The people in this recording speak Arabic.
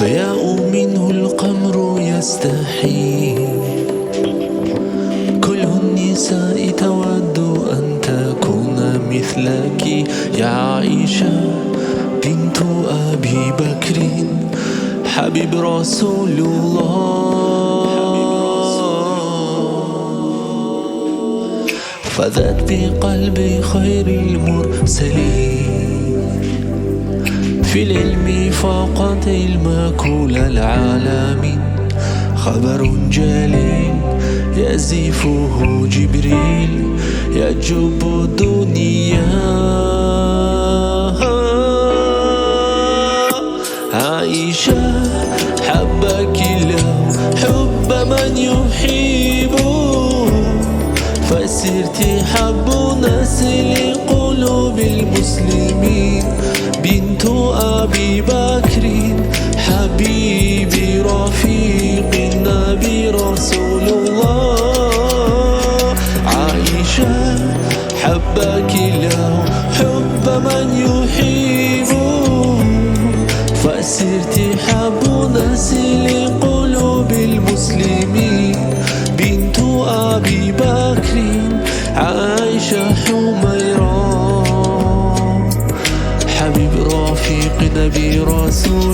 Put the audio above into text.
ضياء منه القمر يستحيل، كل النساء تود أن تكون مثلك يا عائشة بنت أبي بكر حبيب رسول الله. فذات بقلب خير المرسلين، في العلم فاقت علم كل العالمين، خبر جليل يزفه جبريل يجب الدنيا. عائشة حبك الله حب من يحب، فسرت حب ناس لقلوب المسلمين، بنت أبي بكر حبيبي رفيق النبي رسول الله. عائشة حبك الله حب من يحب، فسرت حب ناس لقلوب المسلمين، بنت أبي بكر عائشة حميرة حبيب رفيق نبي رسول